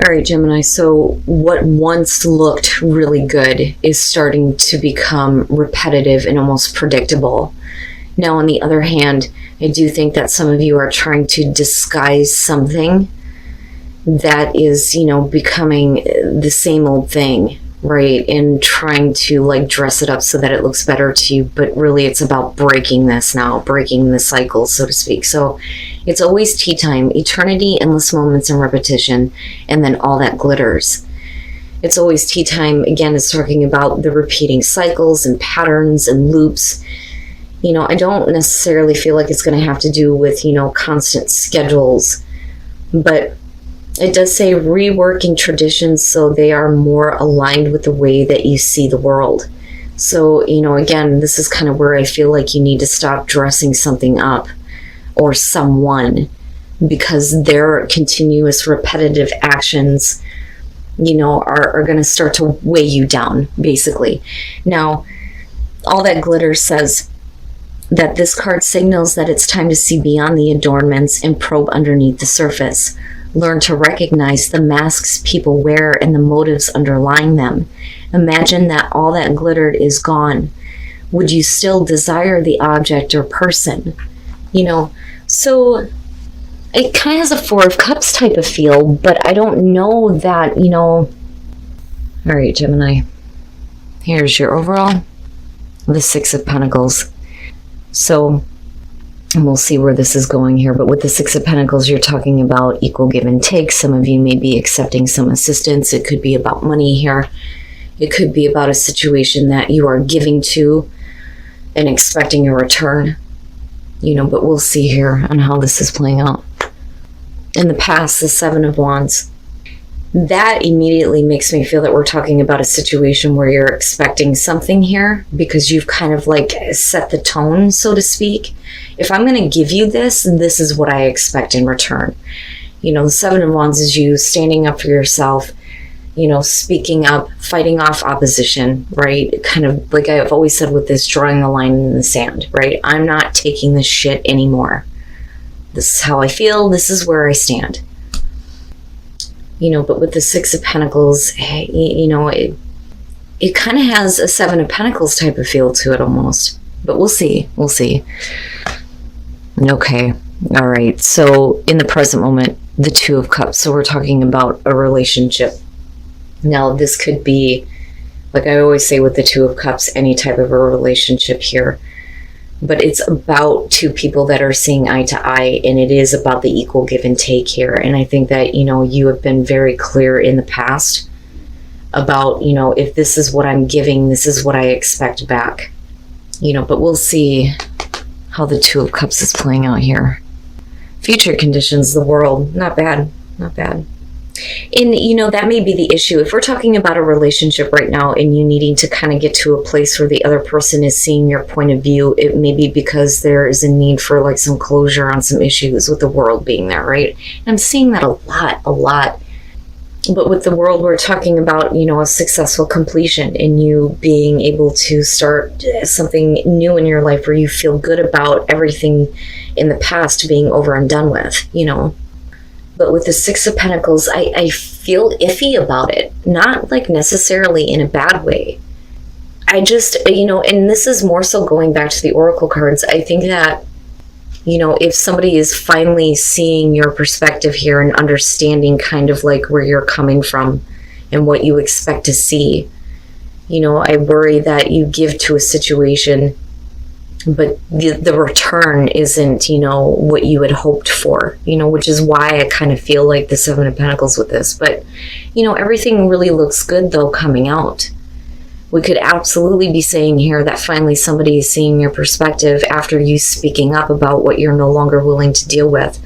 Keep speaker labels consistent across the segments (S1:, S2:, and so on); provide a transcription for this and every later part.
S1: All right, Gemini, so what once looked really good is starting to become repetitive and almost predictable. Now, on the other hand, I do think that some of you are trying to disguise something that is, becoming the same old thing, right? And trying to like dress it up so that it looks better to you. But really, it's about breaking this now, breaking the cycle, so to speak. So it's always tea time, eternity, endless moments, and repetition, and then all that glitters. It's always tea time. Again, it's talking about the repeating cycles and patterns and loops. I don't necessarily feel like it's going to have to do with, constant schedules, but it does say reworking traditions so they are more aligned with the way that you see the world. So, again, this is kind of where I feel like you need to stop dressing something up or someone because their continuous repetitive actions, are going to start to weigh you down, basically. Now, all that glitter says that this card signals that it's time to see beyond the adornments and probe underneath the surface. Learn to recognize the masks people wear and the motives underlying them. Imagine that all that glittered is gone. Would you still desire the object or person? So it kind of has a Four of Cups type of feel, but I don't know that, All right, Gemini. Here's your overall. The Six of Pentacles. So, and we'll see where this is going here, but with the Six of Pentacles, you're talking about equal give and take. Some of you may be accepting some assistance. It could be about money here. It could be about a situation that you are giving to and expecting a return. But we'll see here on how this is playing out. In the past, the Seven of Wands. That immediately makes me feel that we're talking about a situation where you're expecting something here because you've kind of like set the tone, so to speak. If I'm going to give you this, this is what I expect in return. The Seven of Wands is you standing up for yourself, speaking up, fighting off opposition, right? Kind of like I've always said with this, drawing the line in the sand, right? I'm not taking this shit anymore. This is how I feel. This is where I stand. But with the Six of Pentacles, it kind of has a Seven of Pentacles type of feel to it almost. But we'll see. We'll see. Okay. All right. So in the present moment, the Two of Cups. So we're talking about a relationship. Now, this could be, like I always say with the Two of Cups, any type of a relationship here. But it's about two people that are seeing eye to eye, and it is about the equal give and take here. And I think that, you have been very clear in the past about, if this is what I'm giving, this is what I expect back. But we'll see how the Two of Cups is playing out here. Future conditions, the world, not bad, not bad. And, that may be the issue. If we're talking about a relationship right now and you needing to kind of get to a place where the other person is seeing your point of view, it may be because there is a need for like some closure on some issues with the world being there, right? And I'm seeing that a lot. But with the world, we're talking about, a successful completion and you being able to start something new in your life where you feel good about everything in the past being over and done with, But with the Six of Pentacles, I feel iffy about it. Not like necessarily in a bad way. I just, and this is more so going back to the Oracle cards. I think that, if somebody is finally seeing your perspective here and understanding kind of like where you're coming from and what you expect to see, I worry that you give to a situation but the return isn't, what you had hoped for, which is why I kind of feel like the Seven of Pentacles with this. But, everything really looks good, though, coming out. We could absolutely be saying here that finally somebody is seeing your perspective after you speaking up about what you're no longer willing to deal with.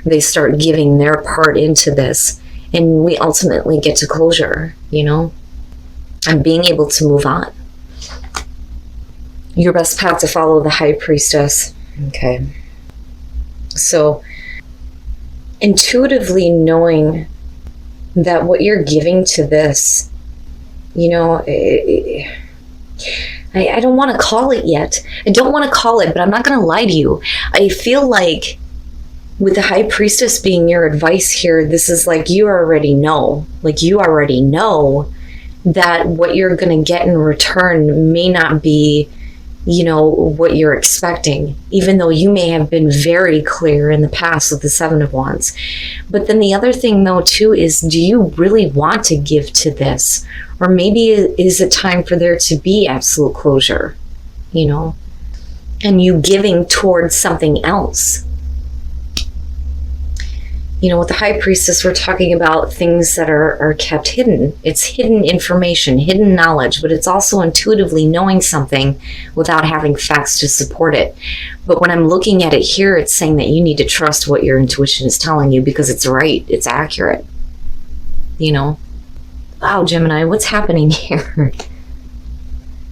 S1: They start giving their part into this, and we ultimately get to closure, and being able to move on. Your best path to follow, the High Priestess. Okay. So, intuitively knowing that what you're giving to this, I don't want to call it yet. I don't want to call it, but I'm not going to lie to you. I feel like With the High Priestess being your advice here, this is like you already know. Like you already know that what you're going to get in return may not be, what you're expecting, even though you may have been very clear in the past with the Seven of Wands. But then the other thing, though, too, is do you really want to give to this? Or maybe is it time for there to be absolute closure, and you giving towards something else? With the High Priestess, we're talking about things that are kept hidden. It's hidden information, hidden knowledge, but it's also intuitively knowing something without having facts to support it. But when I'm looking at it here, it's saying that you need to trust what your intuition is telling you because it's right, it's accurate. Wow, Gemini, what's happening here?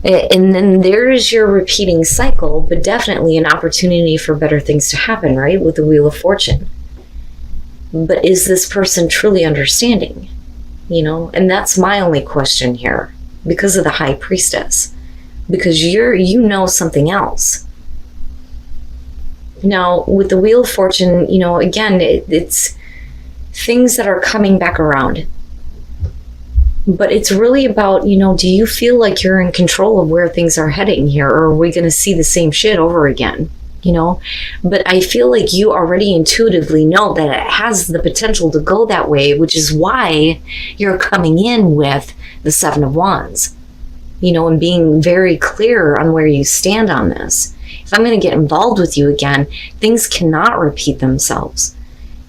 S1: And then there's your repeating cycle, but definitely an opportunity for better things to happen, right? With the Wheel of Fortune. But is this person truly understanding? And that's my only question here because of the High Priestess. Because you know something else. Now, with the Wheel of Fortune, again, it's things that are coming back around. But it's really about, do you feel like you're in control of where things are heading here? Or are we going to see the same shit over again? But I feel like you already intuitively know that it has the potential to go that way, which is why you're coming in with the Seven of Wands, and being very clear on where you stand on this. If I'm going to get involved with you again, things cannot repeat themselves,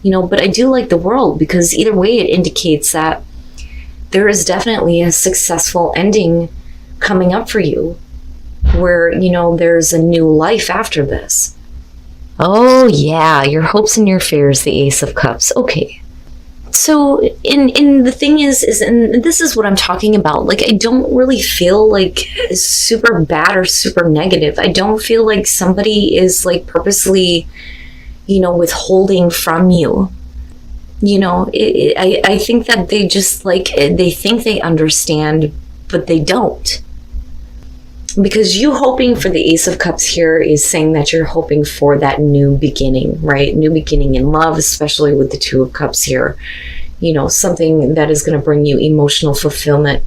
S1: but I do like the World because either way it indicates that there is definitely a successful ending coming up for you. Where, there's a new life after this. Oh, yeah, your hopes and your fears, the Ace of Cups. Okay. So, in the thing is, and this is what I'm talking about, like, I don't really feel like super bad or super negative. I don't feel like somebody is, like, purposely, withholding from you. I think that they just, like, they think they understand, but they don't. Because you hoping for the Ace of Cups here is saying that you're hoping for that new beginning, right? New beginning in love, especially with the Two of Cups here. Something that is going to bring you emotional fulfillment,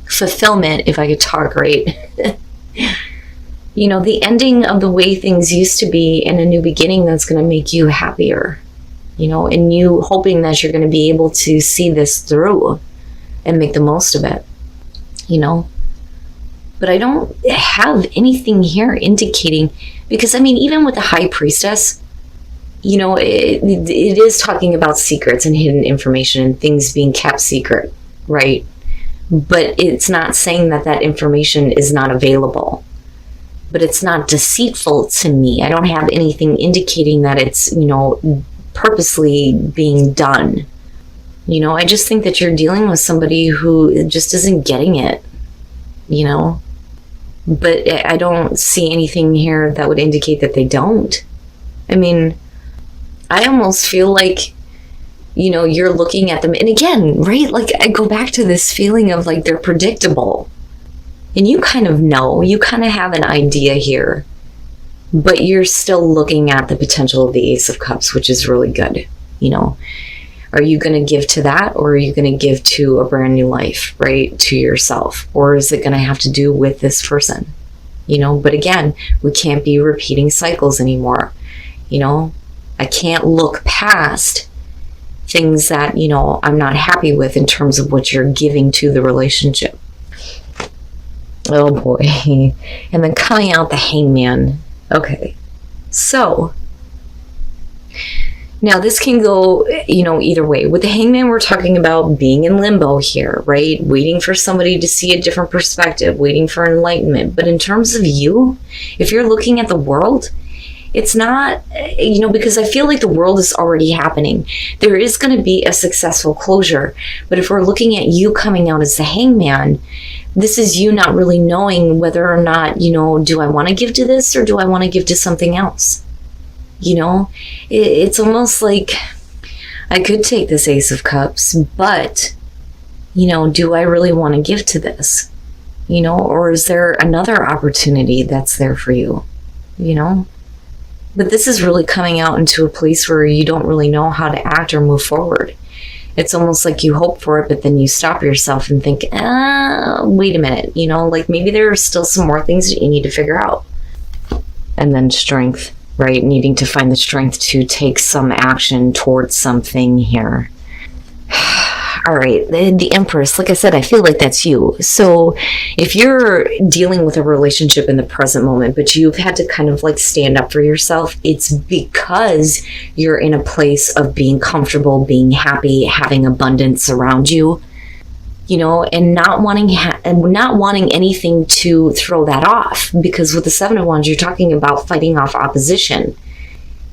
S1: if I could talk right. The ending of the way things used to be and a new beginning that's going to make you happier. And you hoping that you're going to be able to see this through and make the most of it. But I don't have anything here indicating, because even with the High Priestess, it is talking about secrets and hidden information and things being kept secret, right? But it's not saying that that information is not available. But it's not deceitful to me. I don't have anything indicating that it's, purposely being done. I just think that you're dealing with somebody who just isn't getting it, But I don't see anything here that would indicate that they don't. I almost feel like, you're looking at them. And again, right, like I go back to this feeling of like they're predictable. And you kind of know, you kind of have an idea here. But you're still looking at the potential of the Ace of Cups, which is really good. Are you going to give to that, or are you going to give to a brand new life, right? To yourself? Or is it going to have to do with this person? But again, we can't be repeating cycles anymore. I can't look past things that, I'm not happy with in terms of what you're giving to the relationship. Oh boy. And then coming out the Hangman. Okay. So now this can go, either way. With the Hangman, we're talking about being in limbo here, right? Waiting for somebody to see a different perspective, waiting for enlightenment. But in terms of you, if you're looking at the World, it's not, because I feel like the World is already happening. There is going to be a successful closure. But if we're looking at you coming out as the Hangman, this is you not really knowing whether or not, do I want to give to this or do I want to give to something else? It's almost like I could take this Ace of Cups, but, do I really want to give to this? Or is there another opportunity that's there for you? But this is really coming out into a place where you don't really know how to act or move forward. It's almost like you hope for it, but then you stop yourself and think, wait a minute, like maybe there are still some more things that you need to figure out. And then strength, right? Needing to find the strength to take some action towards something here. All right, the Empress, like I said, I feel like that's you. So if you're dealing with a relationship in the present moment, but you've had to kind of like stand up for yourself, it's because you're in a place of being comfortable, being happy, having abundance around you, and not wanting anything to throw that off. Because with the Seven of Wands, you're talking about fighting off opposition.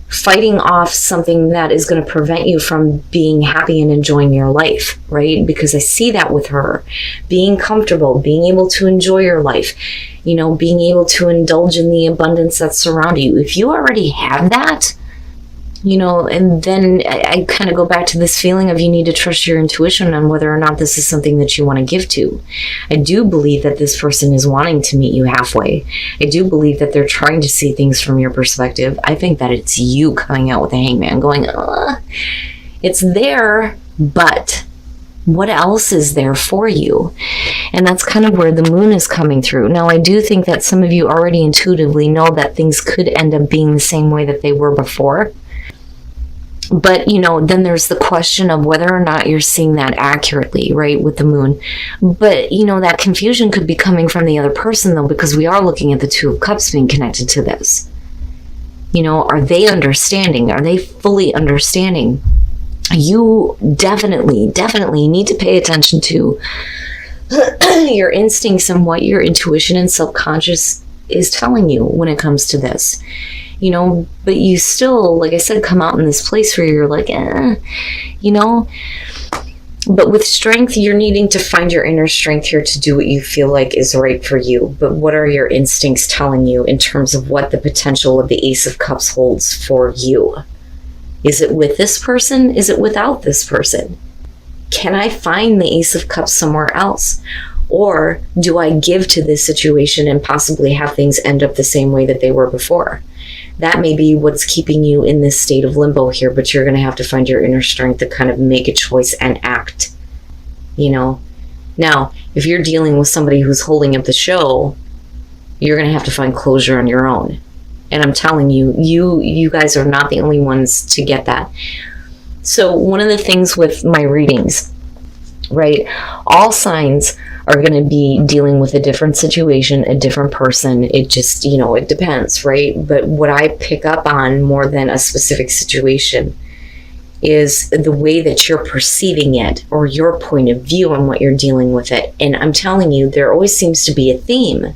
S1: Fighting off something that is going to prevent you from being happy and enjoying your life, right? Because I see that with her. Being comfortable, being able to enjoy your life, being able to indulge in the abundance that surrounds you. If you already have that, and then I kind of go back to this feeling of you need to trust your intuition on whether or not this is something that you want to give to. I do believe that this person is wanting to meet you halfway. I do believe that they're trying to see things from your perspective. I think that it's you coming out with a hangman going, it's there, but what else is there for you? And that's kind of where the moon is coming through. Now, I do think that some of you already intuitively know that things could end up being the same way that they were before. But, then there's the question of whether or not you're seeing that accurately, right, with the moon. But, that confusion could be coming from the other person, though, because we are looking at the Two of Cups being connected to this. Are they understanding? Are they fully understanding? You definitely need to pay attention to your instincts and what your intuition and subconscious is telling you when it comes to this. But you still, like I said, come out in this place where you're like, but with strength, you're needing to find your inner strength here to do what you feel like is right for you. But what are your instincts telling you in terms of what the potential of the Ace of Cups holds for you? Is it with this person? Is it without this person? Can I find the Ace of Cups somewhere else? Or do I give to this situation and possibly have things end up the same way that they were before? That may be what's keeping you in this state of limbo here, but you're going to have to find your inner strength to kind of make a choice and act, Now, if you're dealing with somebody who's holding up the show, you're going to have to find closure on your own. And I'm telling you, you guys are not the only ones to get that. So one of the things with my readings, right, all signs are going to be dealing with a different situation, a different person. It just, it depends, right? But what I pick up on more than a specific situation is the way that you're perceiving it or your point of view on what you're dealing with it. And I'm telling you, there always seems to be a theme.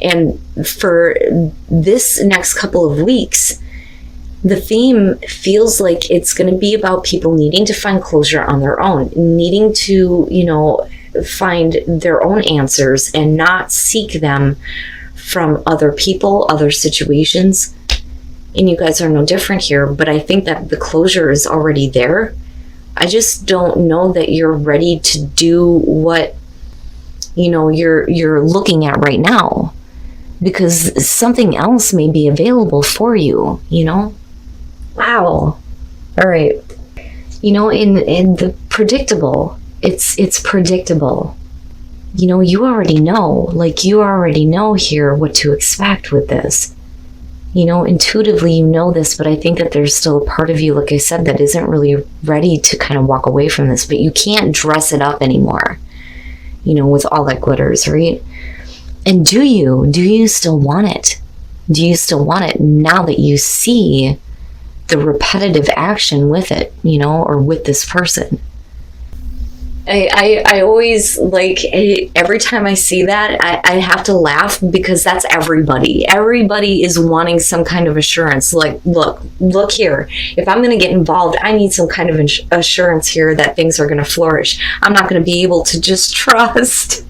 S1: And for this next couple of weeks, the theme feels like it's going to be about people needing to find closure on their own, needing to, find their own answers and not seek them from other people, other situations. And you guys are no different here, but I think that the closure is already there. I just don't know that you're ready to do what, you're looking at right now, because something else may be available for you, Wow. All right. In the predictable, it's predictable. You already know, you already know here what to expect with this. Intuitively you know this, but I think that there's still a part of you, like I said, that isn't really ready to kind of walk away from this, but you can't dress it up anymore, with all that glitters, right? And do you still want it? Do you still want it now that you see the repetitive action with it, or with this person? I always every time I see that, I have to laugh, because that's everybody. Everybody is wanting some kind of assurance. Look here. If I'm going to get involved, I need some kind of assurance here that things are going to flourish. I'm not going to be able to just trust.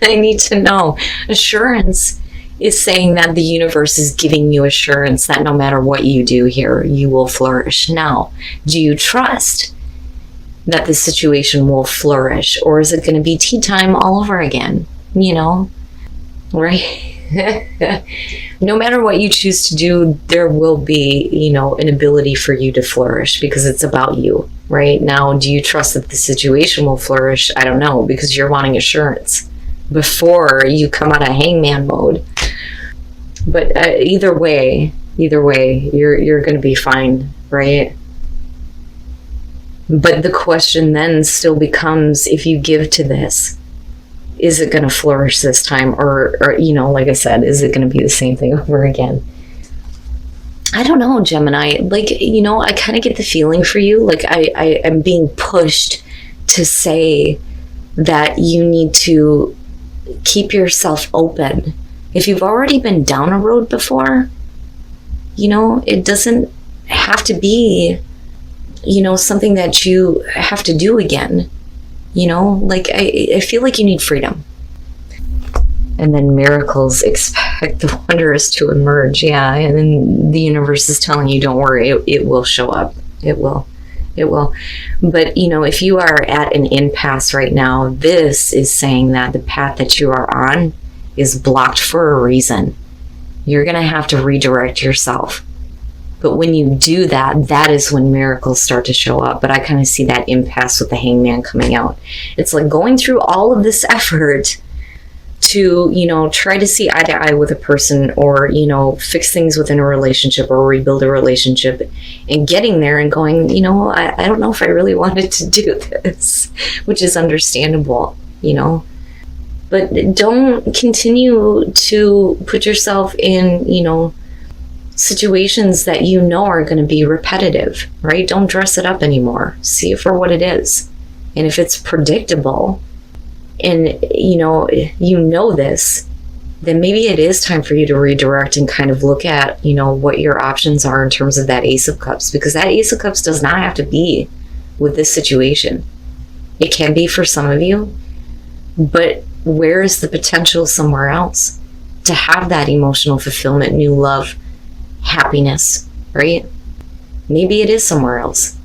S1: I need to know. Assurance is saying that the universe is giving you assurance that no matter what you do here, you will flourish. Now, do you trust that the situation will flourish, or is it going to be tea time all over again? Right? No matter what you choose to do, there will be, an ability for you to flourish because it's about you. Right now, do you trust that the situation will flourish? I don't know, because you're wanting assurance before you come out of hangman mode. But either way, you're going to be fine, right? But the question then still becomes, if you give to this, is it going to flourish this time? Or, like I said, is it going to be the same thing over again? I don't know, Gemini. I kind of get the feeling for you. I am being pushed to say that you need to keep yourself open. If you've already been down a road before, it doesn't have to be, something that you have to do again. I feel like you need freedom. And then miracles, expect the wondrous to emerge. Yeah, and then the universe is telling you, don't worry, it will show up. It will. But, if you are at an impasse right now, this is saying that the path that you are on is blocked for a reason. You're going to have to redirect yourself. But when you do that, that is when miracles start to show up. But I kind of see that impasse with the hangman coming out. It's like going through all of this effort to, try to see eye to eye with a person, or, fix things within a relationship or rebuild a relationship, and getting there and going, I don't know if I really wanted to do this, which is understandable, but don't continue to put yourself in, situations that are going to be repetitive, right? Don't dress it up anymore. See it for what it is. And if it's predictable, and this, then maybe it is time for you to redirect and kind of look at, what your options are in terms of that Ace of Cups, because that Ace of Cups does not have to be with this situation. It can be for some of you, but where is the potential somewhere else to have that emotional fulfillment, new love, happiness, right? Maybe it is somewhere else.